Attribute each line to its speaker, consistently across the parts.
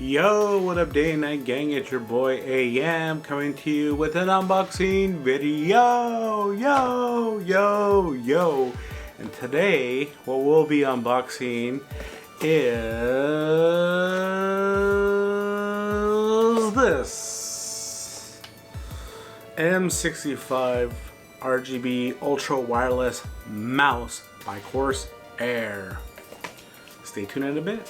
Speaker 1: Yo, what up day and night gang, it's your boy AM coming to you with an unboxing video. Yo. And today what we'll be unboxing is this M65 RGB Ultra Wireless mouse by Corsair. Stay tuned in a bit.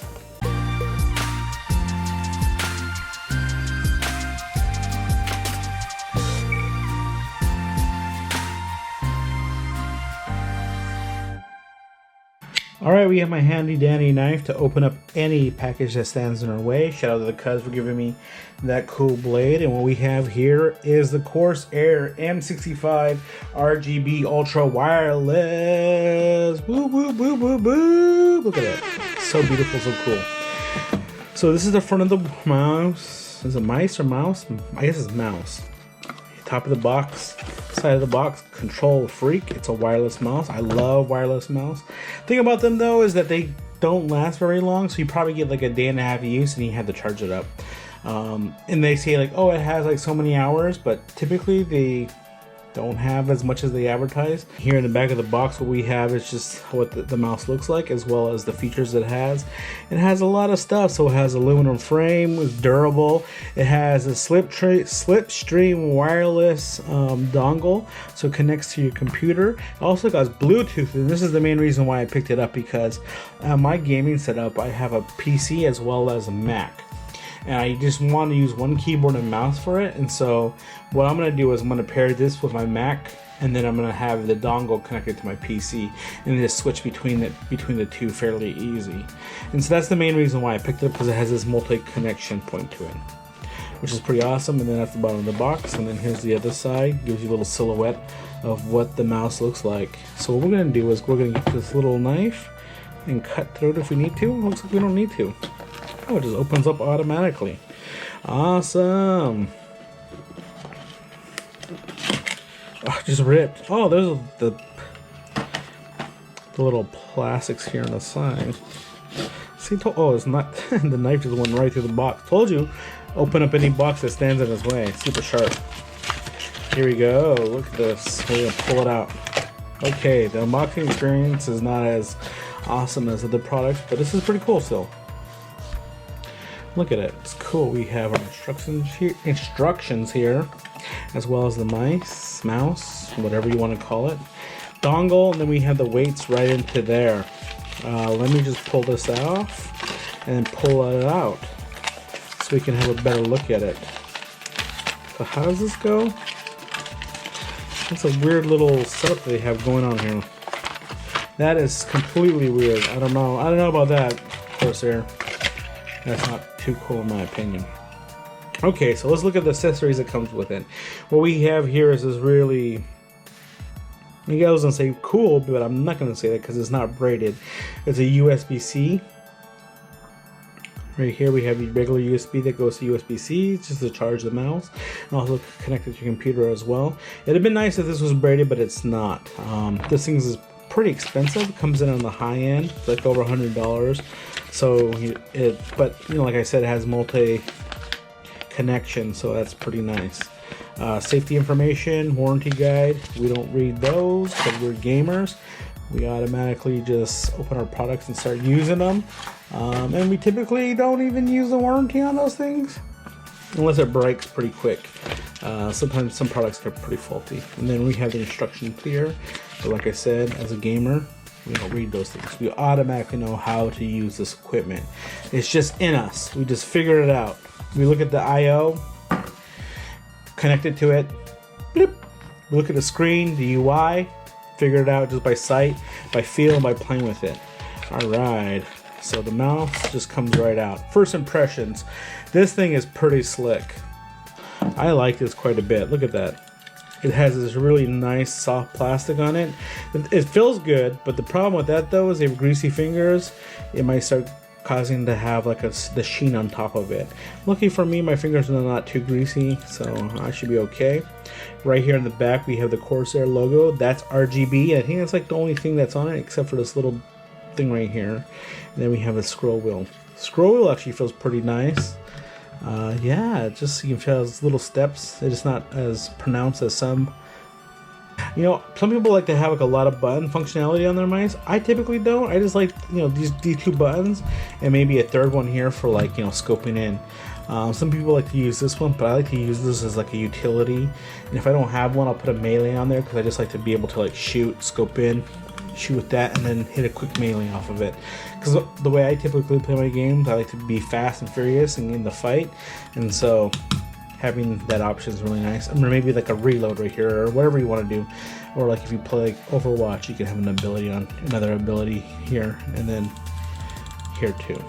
Speaker 1: Alright, we have my handy dandy knife to open up any package that stands in our way. Shout out to the cuz for giving me that cool blade. And what we have here is the Corsair M65 RGB Ultra Wireless. Woo, woo, woo, woo, woo. Look at that. So beautiful, so cool. So this is the front of the mouse. Is it mice or mouse? I guess it's mouse. Top of the box, side of the box, control freak. It's a wireless mouse. I love wireless mouse. Thing about them though is that they don't last very long, so you probably get like a day and a half of use and you have to charge it up. And they say like, oh, it has like so many hours, but typically they don't have as much as they advertise. Here in the back of the box, what we have is just what the mouse looks like, as well as the features it has. It has a lot of stuff. So it has aluminum frame, it's durable. It has a slipstream wireless dongle, so it connects to your computer. It also got Bluetooth, and this is the main reason why I picked it up, because my gaming setup, I have a PC as well as a Mac. And I just want to use one keyboard and mouse for it, and so what I'm going to do is I'm going to pair this with my Mac, and then I'm going to have the dongle connected to my PC, and just switch between the two fairly easy. And so that's the main reason why I picked it up, because it has this multi-connection point to it, which is pretty awesome. And then that's the bottom of the box, and then here's the other side, gives you a little silhouette of what the mouse looks like. So what we're going to do is we're going to get this little knife and cut through it if we need to. It looks like we don't need to. Oh, it just opens up automatically. Awesome. Oh, just ripped. Oh, there's the little plastics here on the side. See, oh, it's not. The knife just went right through the box. Told you, open up any box that stands in its way. Super sharp. Here we go. Look at this. We're gonna pull it out. Okay, the unboxing experience is not as awesome as other products, but this is pretty cool still. Look at it, it's cool. We have our instructions here, as well as the mouse, whatever you want to call it, dongle, and then we have the weights right into there. Let me just pull this off and then pull it out so we can have a better look at it. So how does this go? That's a weird little setup they have going on here. That is completely weird. I don't know about that, Corsair. That's not too cool in my opinion. Okay, so let's look at the accessories that comes with it. What we have here is this really, I was gonna say cool, but I'm not gonna say that because it's not braided. It's a USB-C. Right here we have the regular USB that goes to USB-C just to charge the mouse, and also connected to your computer as well. It'd have been nice if this was braided, but it's not. This thing is pretty expensive. It comes in on the high end, it's like over $100. So but you know, like I said, it has multi-connection, so that's pretty nice. Safety information, warranty guide. We don't read those because we're gamers. We automatically just open our products and start using them, and we typically don't even use the warranty on those things unless it breaks pretty quick. Sometimes some products get pretty faulty. And then we have the instructions here. But like I said, as a gamer, we don't read those things. We automatically know how to use this equipment. It's just in us. We just figured it out. We look at the I/O, connect it to it, bloop. We look at the screen, the UI, figure it out just by sight, by feel, and by playing with it. Alright, so the mouse just comes right out. First impressions, this thing is pretty slick. I like this quite a bit. Look at that. It has this really nice soft plastic on it. It feels good, but the problem with that though is if you have greasy fingers, it might start causing to have like the sheen on top of it. Lucky for me, my fingers are not too greasy, so I should be okay. Right here in the back we have the Corsair logo. That's RGB. I think that's like the only thing that's on it except for this little thing right here. And then we have a scroll wheel. Scroll wheel actually feels pretty nice. Yeah, just you can feel those little steps. It's not as pronounced as some. You know, some people like to have like a lot of button functionality on their mice. I typically don't. I just like, you know, these two buttons and maybe a third one here for like, you know, scoping in. Some people like to use this one, but I like to use this as like a utility. And if I don't have one, I'll put a melee on there because I just like to be able to like shoot, scope in, shoot with that, and then hit a quick melee off of it. Because the way I typically play my games, I like to be fast and furious and in the fight, and so having that option is really nice. I mean, maybe like a reload right here or whatever you want to do, or like if you play like Overwatch, you can have an ability on another ability here and then here too.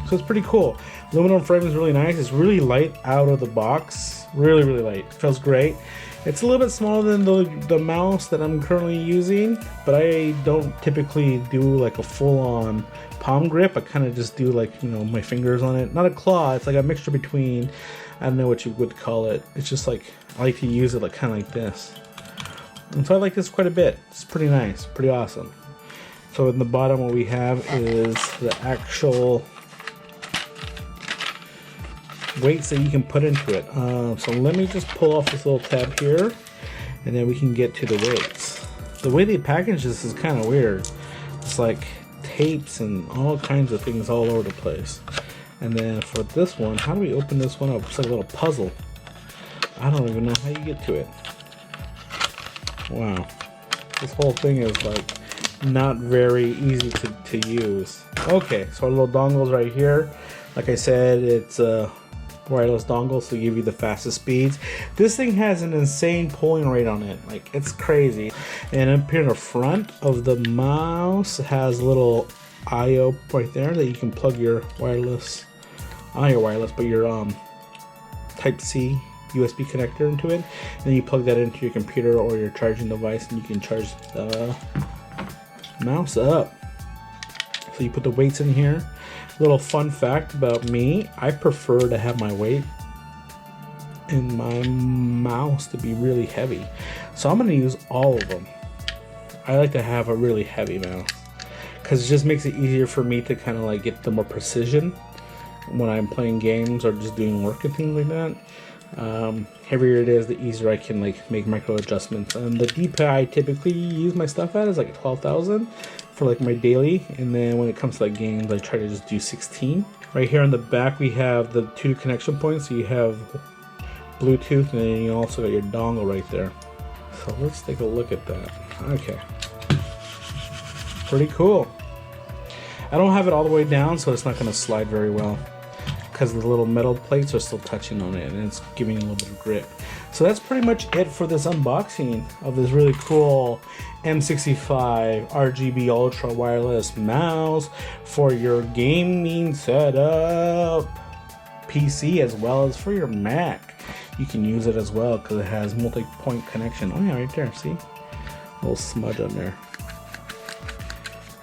Speaker 1: So it's pretty cool. Aluminum frame is really nice. It's really light out of the box. Really, really light. It feels great. It's a little bit smaller than the mouse that I'm currently using, but I don't typically do like a full-on palm grip. I kind of just do like, you know, my fingers on it. Not a claw. It's like a mixture between, I don't know what you would call it. It's just like, I like to use it like kind of like this. And so I like this quite a bit. It's pretty nice, pretty awesome. So in the bottom what we have is the actual weights that you can put into it. So let me just pull off this little tab here and then we can get to the weights. The way they package this is kind of weird. It's like tapes and all kinds of things all over the place. And then for this one, how do we open this one up? It's like a little puzzle. I don't even know how you get to it. Wow. This whole thing is like not very easy to use. Okay, so our little dongle's right here. Like I said, it's a wireless dongle, so give you the fastest speeds. This thing has an insane polling rate on it. Like, it's crazy. And up here in the front of the mouse, it has a little I/O right there that you can plug your wireless, not your wireless, but your Type-C USB connector into it. And then you plug that into your computer or your charging device, and you can charge the mouse up. So you put the weights in here. Little fun fact about me, I prefer to have my weight in my mouse to be really heavy. So I'm going to use all of them. I like to have a really heavy mouse because it just makes it easier for me to kind of like get the more precision when I'm playing games or just doing work and things like that. Heavier it is, the easier I can like make micro adjustments. And the D-pad I typically use my stuff at is like 12,000 for like my daily, and then when it comes to like games, I try to just do 16. Right here on the back we have the 2 connection points. So you have Bluetooth, and then you also got your dongle right there. So let's take a look at that. Okay, pretty cool. I don't have it all the way down, so it's not going to slide very well because the little metal plates are still touching on it and it's giving a little bit of grip. So that's pretty much it for this unboxing of this really cool M65 RGB Ultra Wireless mouse for your gaming setup, PC, as well as for your Mac. You can use it as well because it has multi-point connection. Oh yeah, right there, see? A little smudge on there.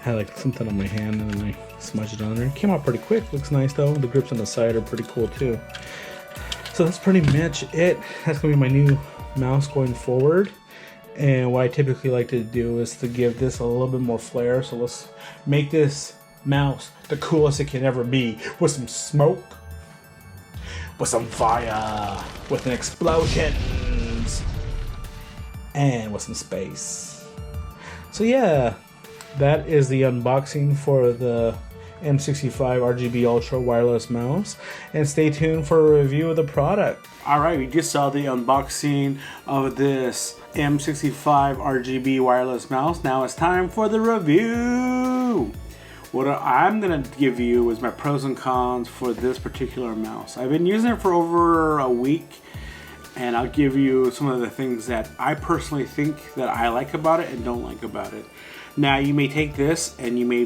Speaker 1: Had like something on my hand and then I smudged it on there. Came out pretty quick. Looks nice though. The grips on the side are pretty cool too. So that's pretty much it. That's gonna be my new mouse going forward. And what I typically like to do is to give this a little bit more flair. So let's make this mouse the coolest it can ever be, with some smoke, with some fire, with an explosions, and with some space. So yeah, that is the unboxing for the M65 RGB Ultra Wireless mouse, and stay tuned for a review of the product. Alright, we just saw the unboxing of this M65 RGB wireless mouse. Now it's time for the review. What I'm going to give you is my pros and cons for this particular mouse. I've been using it for over a week, and I'll give you some of the things that I personally think that I like about it and don't like about it. Now you may take this and you may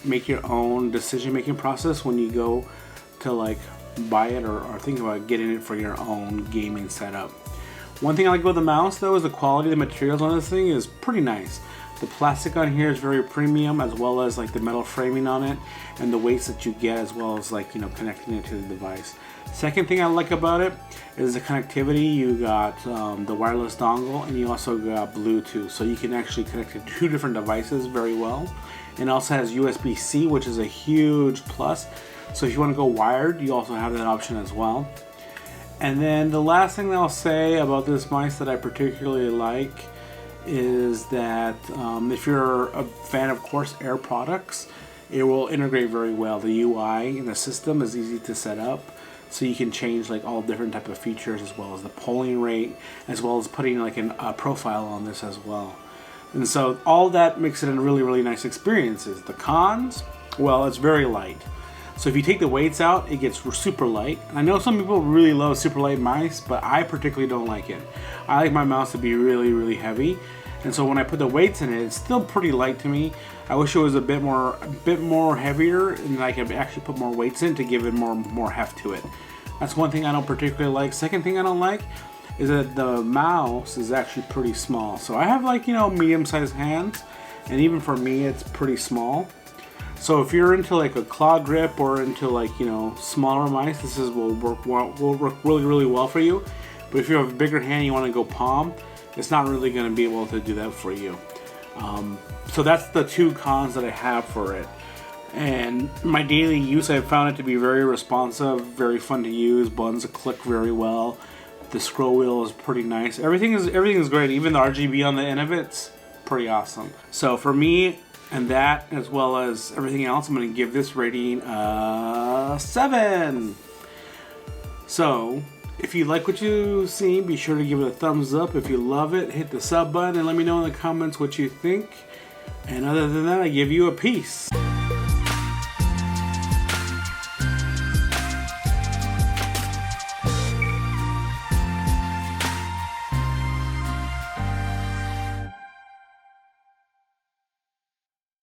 Speaker 1: make your own decision-making process when you go to like buy it or think about getting it for your own gaming setup. One thing I like about the mouse though is the quality of the materials on this thing is pretty nice. The plastic on here is very premium, as well as like the metal framing on it and the weights that you get, as well as like, you know, connecting it to the device. Second thing I like about it is the connectivity. You got the wireless dongle, and you also got Bluetooth, so you can actually connect to 2 different devices very well. And it also has USB-C, which is a huge plus. So if you want to go wired, you also have that option as well. And then the last thing that I'll say about this mice that I particularly like is that if you're a fan of Corsair products, it will integrate very well. The UI in the system is easy to set up, so you can change like all different type of features, as well as the polling rate, as well as putting like a profile on this as well. And so all that makes it a really nice experience. The cons, well, it's very light. So if you take the weights out, it gets super light. And I know some people really love super light mice, but I particularly don't like it. I like my mouse to be really heavy. And so when I put the weights in it, it's still pretty light to me. I wish it was a bit more heavier, and I could actually put more weights in to give it more heft to it. That's one thing I don't particularly like. Second thing I don't like is that the mouse is actually pretty small. So I have like, you know, medium-sized hands, and even for me, it's pretty small. So if you're into like a claw grip or into like, you know, smaller mice, this will work really well for you. But if you have a bigger hand and you want to go palm, it's not really going to be able to do that for you. So that's the two cons that I have for it. And my daily use, I've found it to be very responsive, very fun to use. Buttons click very well. The scroll wheel is pretty nice. Everything is great. Even the RGB on the end of it's pretty awesome. So for me, and that, as well as everything else, I'm going to give this rating a 7. So, if you like what you've seen, be sure to give it a thumbs up. If you love it, hit the sub button and let me know in the comments what you think. And other than that, I give you a peace.